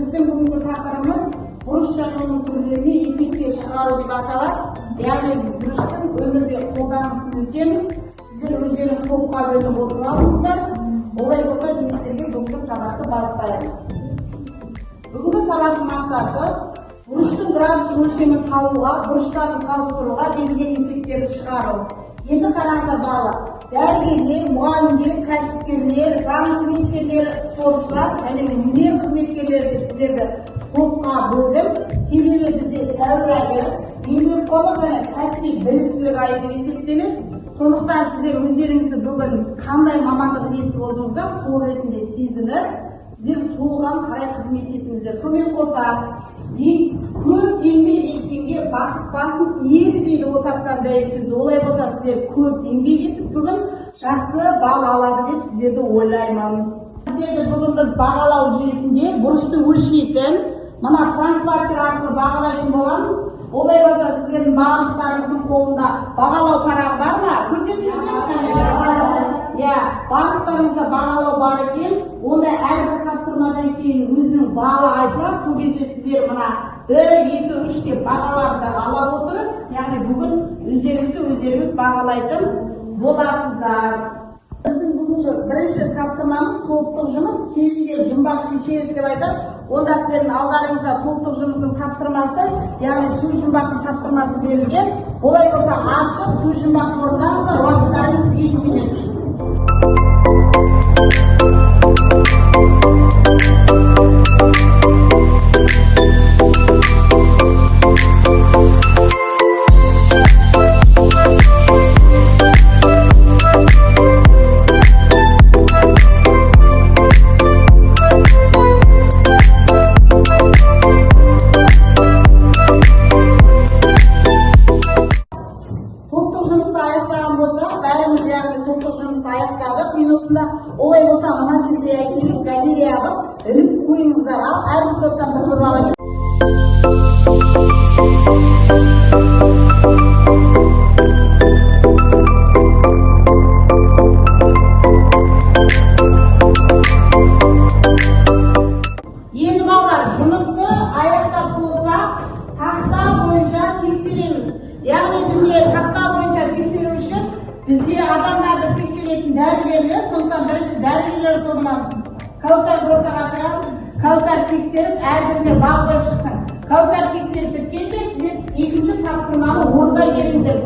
Біздің бүгінгі тақырыбымыз бұрыш жасаудың түрлеріне эффектке шығару деп аталады. Яғни бұрыштың өмірде қолданысын өтеміз. Сіздер өздеріңіз топқа бөлініп отырып алыңыздар. Олай болса сіздерге бүгінгі сабақты бағыттаймыз. Бүгінгі сабақтың мақсаты бұрыштың градус өлшемін табуға, бұрыштарын салыстыруға белгіленген эффекттерді шығару. Енді қараңыздар балалар, дәрігерлер, мұғалімдер, кәсіпкерлер, заң қызметкерлері, спортшылар және өнер қызметкерлері сіздерді топқа бөлдім. Себебі бізде сәуір айы еңбекқорлық және кәсіби біліктілік айы деп есептеледі. Сондықтан сіздер өздеріңізді бүгін қандай мамандық иесі болдыңыздар, сол ретінде сезініп, сіздер соған қарай қызмет етіңіздер. Сонымен қоса көп еңбек еткенге бақыт басын иеді дейді отақтан дәйексіз. Олай болса сіздер көп еңбек етіп бүгін жақсы бал алады деп сіздерді ойлаймын. Сіздерді бүгін біз бағалау жүйесінде бұрышты өлшейтін мына транспортер арқылы бағалайтын боламыз. Олай болса сіздердің барлықтарыңыздың қолында бағалау парағы бар ма? Иә, барлықтарыңызда бағалау бар екен. Онда әрбір тапсырмадан кейін өзінің балы айтылады. Сол кезде сіздер мына 1, 2, 3 деп бағаларды ала отырып, яғни бүгін өздеріңіз бағалайтын боласыздар. Біздің бүгінгі бірінші тапсырмамыз топтық жұмыс, келіншек жұмбақ шешеді деп айтады. Онда сіздердің алдарыңызда топтық жұмыстың тапсырмасы, яғни сөз жұмбақтың тапсырмасы берілген. Олай болса ашық сөз жұмбақтың орындаңыздар, уақыттарыңыз 5 минут. Олай болса мына жерде келіп галереяға іліп қойыңыздар. Әрбір топтан бір бала келеді. Енді балалар, жұмысты аяқтап болсақ, тақта бойынша тексереміз. Яғни бізде тақта бойынша тексеру үшін бізде адамдарды тексеретін дәрігерлер, сондықтан бірінші дәрігерлер тобынан Кәусар ортаға шығамыз. Кәусар тексеріп, әрбіріне бал қойып шықсын. Кәусар тексеріп біткенде сіздер екінші тапсырманы орындай беріңіздер.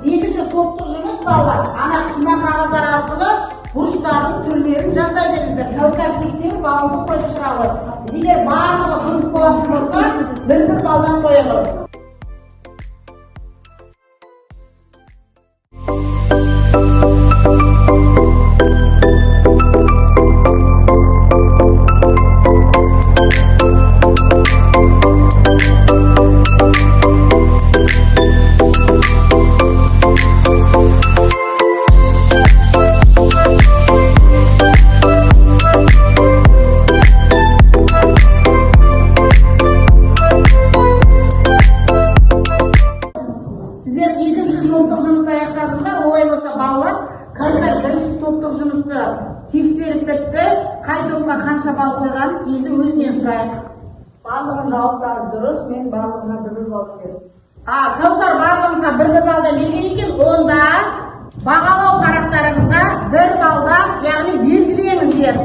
Екінші топтық жұмыс балалар, ана қима қағаздар арқылы бұрыштардың түрлерін жасай беріңіздер. Кәусар тексеріп, балды қойып шыға. Егер барлығы дұрыс болатын болса, бір балдан қоямыз. Тексеріп бітті, қай топқа қанша бал қойған, енді өзінен сұрайық. Барлығын жауаптары дұрыс, мен барлығына бір бал бердім. Кәусар барлығына бір балдан берген екен, онда бағалау парақтарыңызға бір балдан, яғни белгілеңіздер.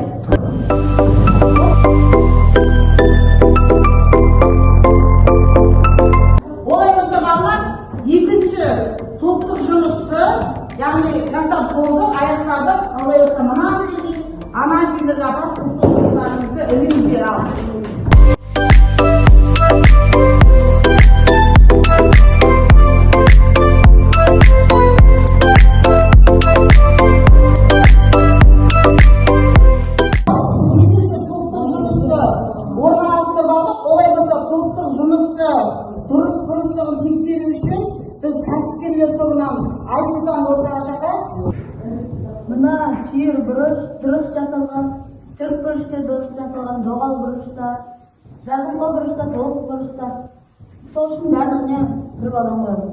Олай болса балалар, екінші топтық жұмысты, яғни жасап болды, аяқтады, олай болса ана жерлерге апарып топтық жұмыстарыңызды іліңіздер алып. Дұрыс-бұрыстығын тексеру үшін біз кәсіпкерлер тобынан Айсұлтан ортаға шақырайық. Мына сүйір бұрыш дұрыс жасалған, тік бұрышта дұрыс жасалған, доғал бұрышта, жазылма бұрышта, толық бұрышта. Сол үшін барлығына бір балдан қоямыз.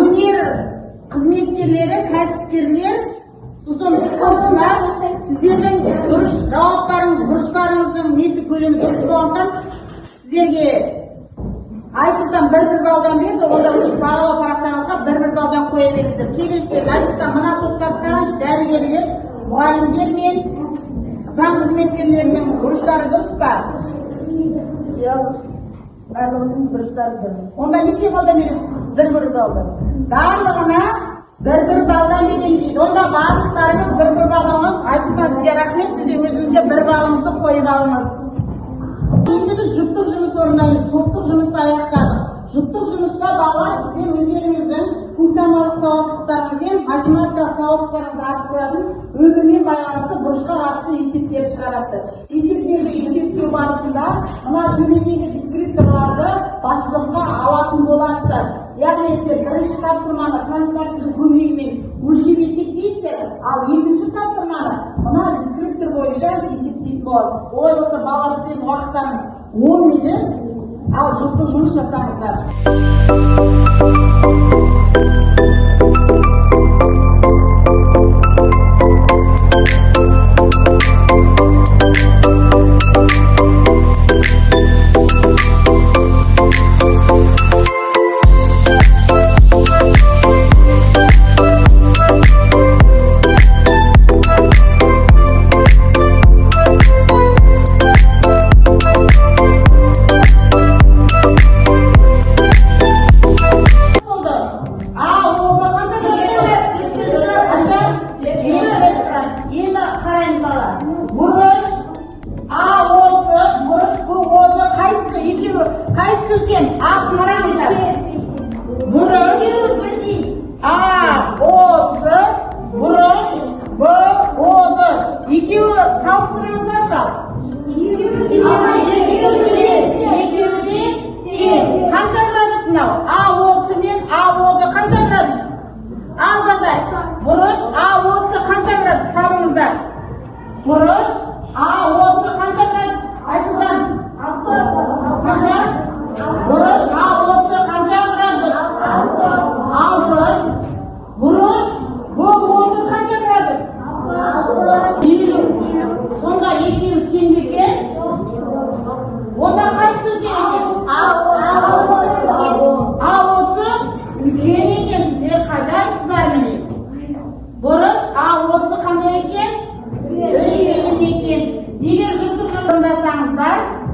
Өнер қызметкерлері, кәсіпкерлер, сосын спортшылар сіздердің дұрыс жауаптарыңыз, бұрыштарыңыздың несі көлемі дұрыс болғандықтан сіздерге Айсұлтан бір балдан берді, онда өз бағалау парақтарыңызға бір балдан қоя беріңіздер. Келесіздер, Айсұлтан мына топтарды қараңыз, дәрігерлер, мұғалімдер мен заң қызметкерлерінің бұрыштары дұрыс па? Иә, барлығының бұрыштары дұрыс. Онда неше балдан бересіз? Бір балдан. Барлығына бір балдан беремін дейді. Онда барлықтарыңыз бір балдаңыз. Айсұлтан сізге рахмет, сіз де өзіңізге бір балыңызды қойып алыңыз. Енді біз жұптық жұмыс орындаймыз, топтық жұмысты аяқтадық. Жұптық жұмыста балалар сіздер өздеріңіздің функционалдық сауаттылықтарыңызбен математикалық сауаттылықтарыңызды арттыратын өмірмен байланысты бұрышқа қатысты есептерді шығарады. Есептерді есептеу барысында мына төмендегі дискрипторларды басшылыққа алатын боласыздар. Яғни сіздер бірінші тапсырманы квантитативтің көмегімен өлшеп есептейсіздер, ал екінші тапсырманы мына дискриптор бойынша есептейтін болады. Олай болса балалар сіздердің уақыттарыңыз 10 минут, ал жұптық жұмыс жасаңыздар.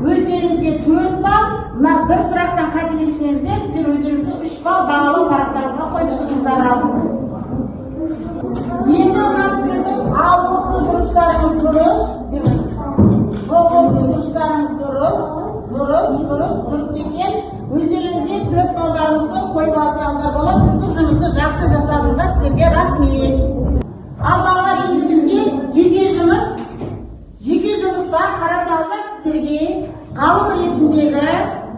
Өздеріңізге 4 балл, мына бір сұрақтан қателессеңіздер, сіздер өздеріңізге 3 балл бағалау парақтарыңызға қойып шығыңыздар алдыңыз. Енді мына сіздердің алғысы дұрыстарыңыз дұрыс, дұрыс екен. Өздеріңізге 4 балдарыңызды қойып алсаңыздар болады, жұптық жұмысты жақсы жасадыңыздар, сіздерге рахмет. Ал балалар, енді бізге жеке жұмыста қарасаңыздар, сіздерге ғалым ретіндегі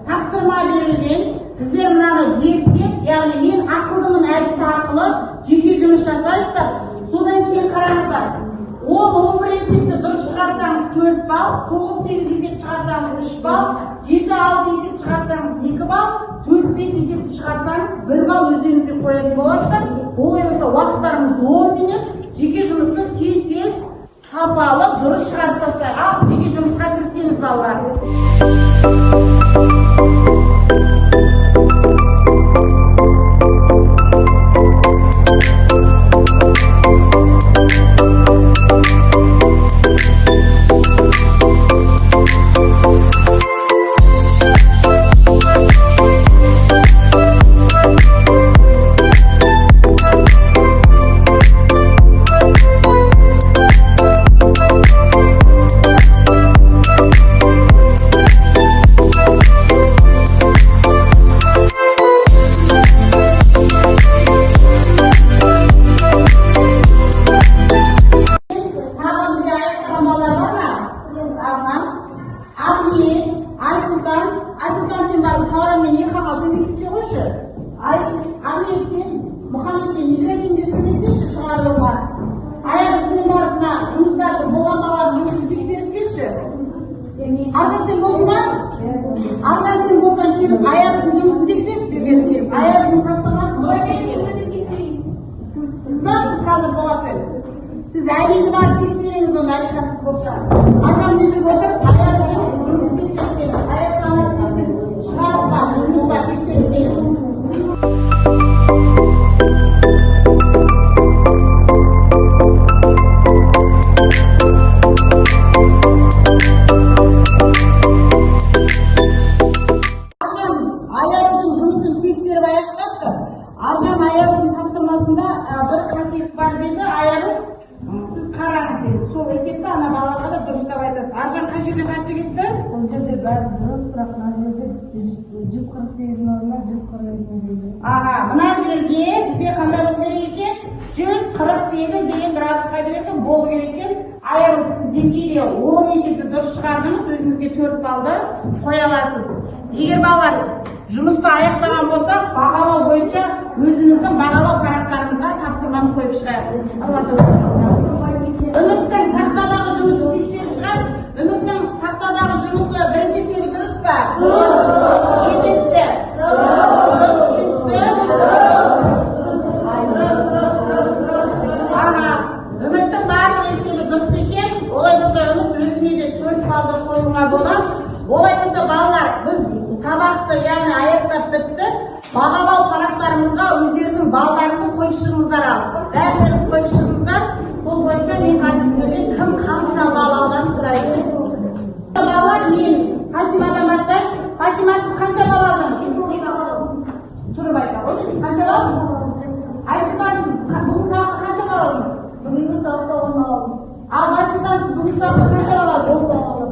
тапсырма берілген. Сіздер мынаны зерттеп, яғни мен ақылдымын әдісі арқылы жеке жұмыс жасайсыздар. Содан кейін қараңыздар, 10-11 есепті дұрыс шығарсаңыз 4 балл, 9-8 есеп шығарсаңыз 3 балл, 7-6 есеп шығарсаңыз 2 балл, 4-5 есепті шығарсаңыз 1 балл өздеріңізге қоятын боласыздар. Олай болса уақыттарыңыз 10 минут, жеке жұмысты тез сапалы дұрыс шығарып тастайық. Ал жеке жұмысқа кірісеміз балалар. Siz дәлелі бар тексеріңіз оны әлихансыз болса. Ағам жүріп отырып, аяғымен жұмыс тексеріп, аяқтамай шығарып жұмыс ба тексеріп. Аяғының жұмысын тексеріп аяқтапты. Ағам аяғының тапсырмасында бір қасиет бар деді, аяғын сіз қараңыз деді. Сол есепті ана балаға да дұрыстап айтасыз. Аржан қай жерде қанша кетті? Ол жерде бәрі дұрыс, бірақ мына жерде 148 орнына 142 дейді. Аға, мына жерде бізде қандай болу керек екен? 148 деген градусқа керек екен, болу керек екен. Аяғын деңгейде 10 есепті дұрыс шығардыңыз, өзіңізге 4 балды қоя аласыз. Егер балалар жұмысты аяқтаған болса, бағалау бойынша өзіңіздің бағалау парақтарыңызға тапсырманы қойып шығайық. Үміттің тақтадағы жұмысы тексеріп шығар. Үміттің тақтадағы жұмысы бірінші есебі дұрыс па? Екіншісі? Үшіншісі? Аға, үміттің барлық есебі дұрыс екен. Олай болса үміт өзіне де 4 балды қоюға болады. Олай болса балалар, біз сабақты, яғни аяқтап бітті. Бағалау парақтарымызға өздерінің балдарыңызды қойып шығыңыздар ал. Бәрілеріңіз қойып шығыңыздар. Сол бойынша мен қазірден кім қанша бал алғанын сұраймын. Балалар, мен Фатимадан бастайын. Фатима, сіз қанша бал алдыңыз? Тұрып айта ғой. Қанша бал? Айсұлтан, бүгінгі сабақта қанша бал алдыңыз? Бүгінгі сабақта 10 бал алдым. Ал Айсұлтан, сіз бүгінгі сабақта қанша бал алдыңыз? 10 бал алдым.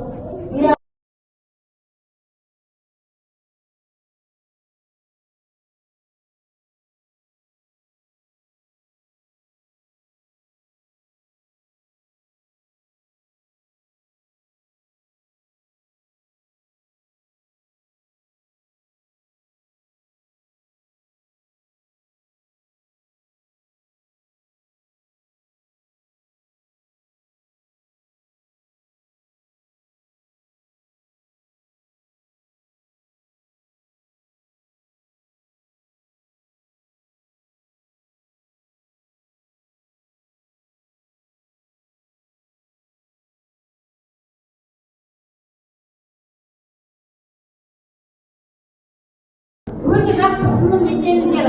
Өте жақсы түсіндім десеңіздер,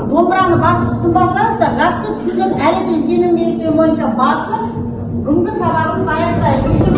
домбыраны басып тыңдасаңыздар, жақсы түсініп, әлі де сенім ерекшелігі бойынша басып, бүгінгі сабағымызды аяқтайық.